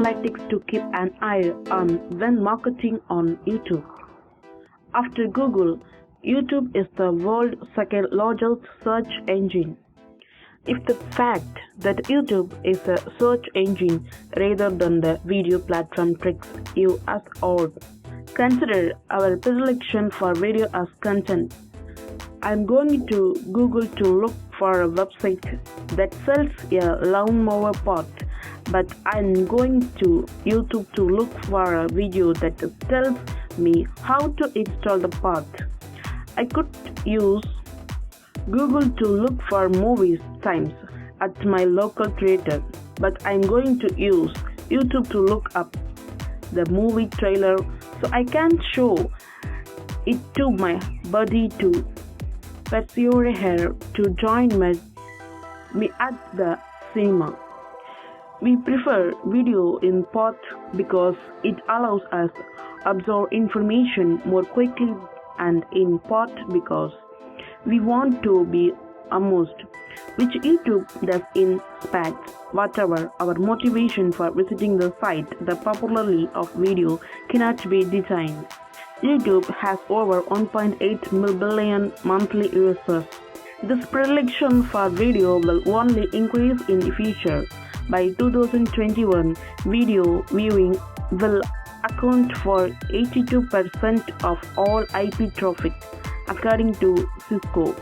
analytics to keep an eye on when marketing on YouTube. After Google, YouTube is the world's second largest search engine. If the fact that YouTube is a search engine rather than the video platform tricks you us out, consider our predilection for video as content. I'm going to Google to look for a website that sells a lawnmower pot, but I'm going to YouTube to look for a video that tells me how to install the pot. I could use Google to look for movie times at my local theater, but I'm going to use YouTube to look up the movie trailer so I can show it to my buddy to persuade her to join me at the cinema. We prefer video in part because it allows us to absorb information more quickly, and in part because we want to be amused, which YouTube does in spades. Whatever our motivation for visiting the site, the popularity of video cannot be denied. YouTube has over 1.8 billion monthly users. This predilection for video will only increase in the future. By 2021, video viewing will account for 82% of all IP traffic, according to Cisco.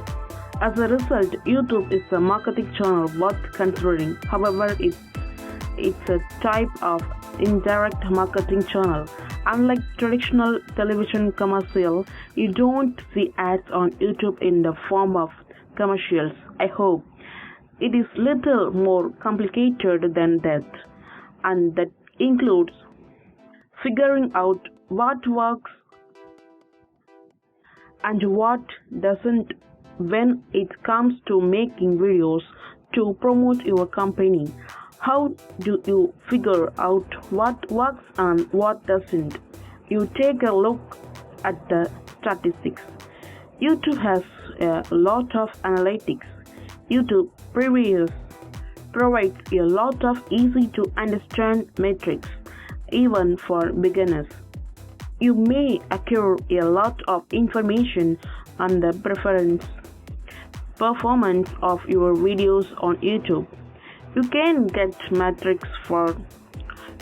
As a result, YouTube is a marketing channel worth considering. However, it's a type of indirect marketing channel. Unlike traditional television commercials, you don't see ads on YouTube in the form of commercials. I hope. It is little more complicated than that, and that includes figuring out what works and what doesn't when it comes to making videos to promote your company. How do you figure out what works and what doesn't? You take a look at the statistics. YouTube has a lot of analytics. YouTube provides a lot of easy to understand metrics, even for beginners. You may acquire a lot of information on the performance of your videos on YouTube. You can get metrics for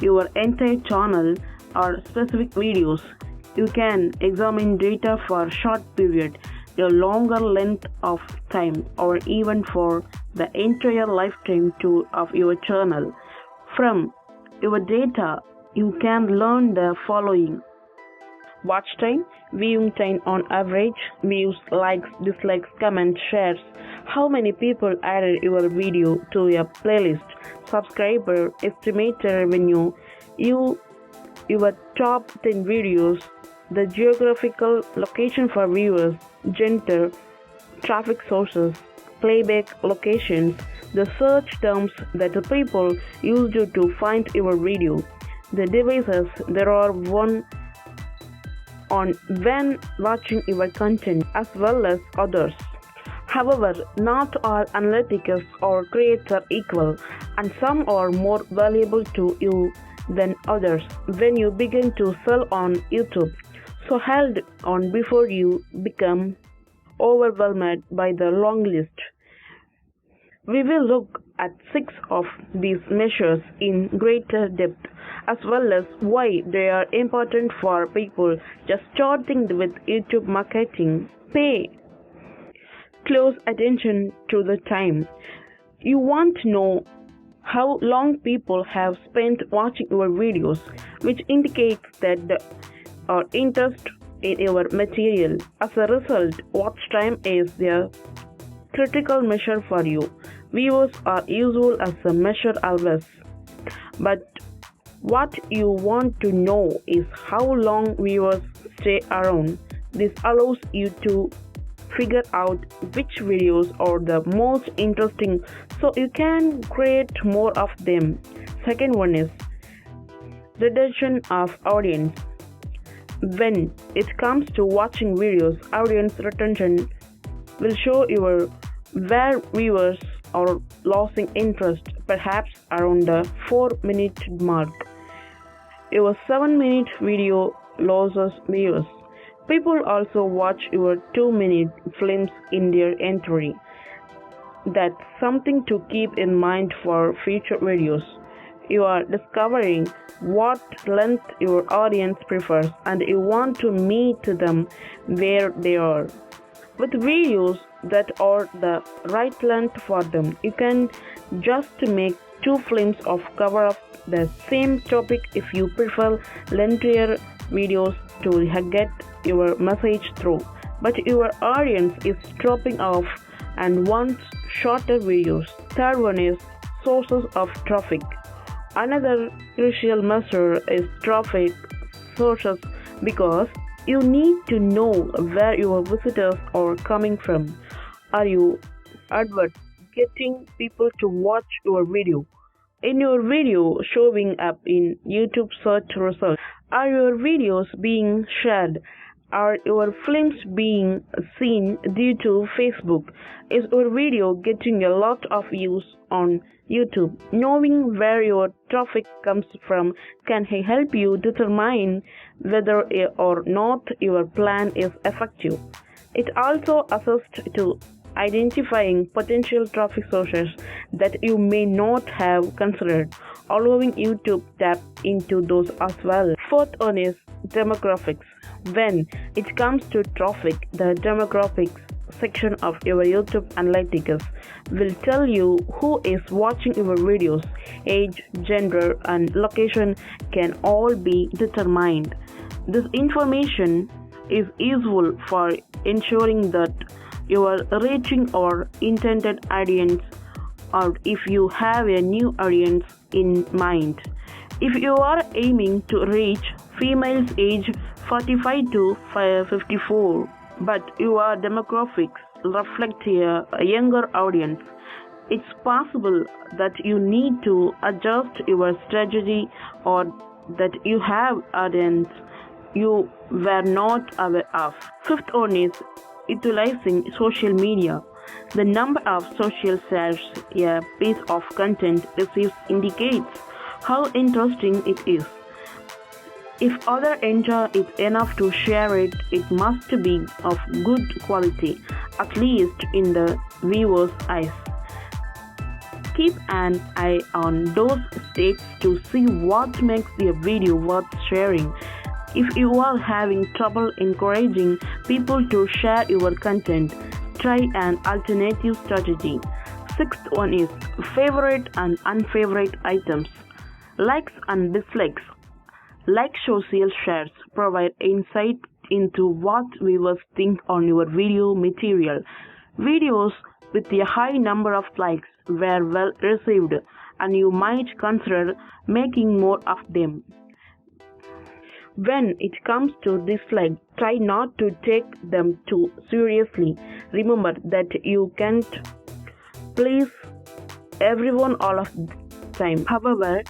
your entire channel or specific videos. You can examine data for a short period, a longer length of time, or even for the entire lifetime of your channel. From your data, you can learn the following: watch time, viewing time on average, views, likes, dislikes, comments, shares, how many people added your video to your playlist, subscriber, estimated revenue, your top 10 videos, the geographical location for viewers, gender, traffic sources, playback locations, the search terms that the people used to find your video, the devices there are on when watching your content, as well as others. However, not all analytics or creators are equal, and some are more valuable to you than others. When you begin to sell on YouTube, so hold on before you become overwhelmed by the long list. We will look at 6 of these measures in greater depth, as well as why they are important for people just starting with YouTube marketing. Pay close attention to the time. You want to know how long people have spent watching your videos, which indicates that they are interested in your material. As a result, watch time is a critical measure for you. Viewers are useful as a measure always, but what you want to know is how long viewers stay around. This allows you to figure out which videos are the most interesting so you can create more of them. Second one is retention of audience. When it comes to watching videos, audience retention will show you where viewers are losing interest, perhaps around the 4-minute mark. Your 7-minute video loses views. People also watch your 2-minute films in their entry. That's something to keep in mind for future videos. You are discovering what length your audience prefers and you want to meet them where they are. With videos that are the right length for them, you can just make 2 films of cover up the same topic if you prefer lengthier videos to get your message through. But your audience is dropping off and wants shorter videos. Third one is sources of traffic. Another crucial measure is traffic sources because you need to know where your visitors are coming from. Are you adverts getting people to watch your video? In your video showing up in YouTube search results? Are your videos being shared? Are your films being seen due to Facebook? Is your video getting a lot of views on YouTube? Knowing where your traffic comes from can help you determine whether or not your plan is effective. It also assists to identifying potential traffic sources that you may not have considered, allowing you to tap into those as well. Fourth one is demographics. When it comes to traffic, the demographics section of your YouTube analytics will tell you who is watching your videos. Age, gender, and location can all be determined. This information is useful for ensuring that you are reaching our intended audience, or if you have a new audience in mind. If you are aiming to reach females age 45 to 54, but your demographics reflect a younger audience, it's possible that you need to adjust your strategy or that you have audience you were not aware of. Fifth one is utilizing social media. The number of social shares a piece of content receives indicates how interesting it is. If others enjoy it enough to share it, it must be of good quality, at least in the viewer's eyes. Keep an eye on those stats to see what makes a video worth sharing. If you are having trouble encouraging people to share your content, try an alternative strategy. Sixth one is favorite and unfavorite items. Likes and dislikes. Like social shares provide insight into what viewers think on your video material. Videos with a high number of likes were well received, and you might consider making more of them. When it comes to dislikes, try not to take them too seriously. Remember that you can't please everyone all of the time. However,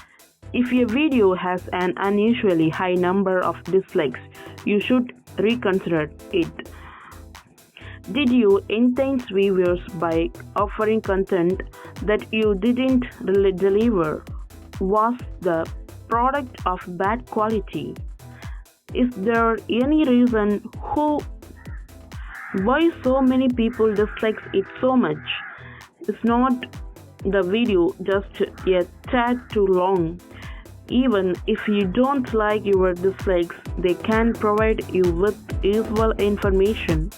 if your video has an unusually high number of dislikes, you should reconsider it. Did you entice viewers by offering content that you didn't really deliver? Was the product of bad quality? Is there any reason why so many people dislike it so much? It's not the video just a tad too long. Even if you don't like your dislikes, they can provide you with useful information.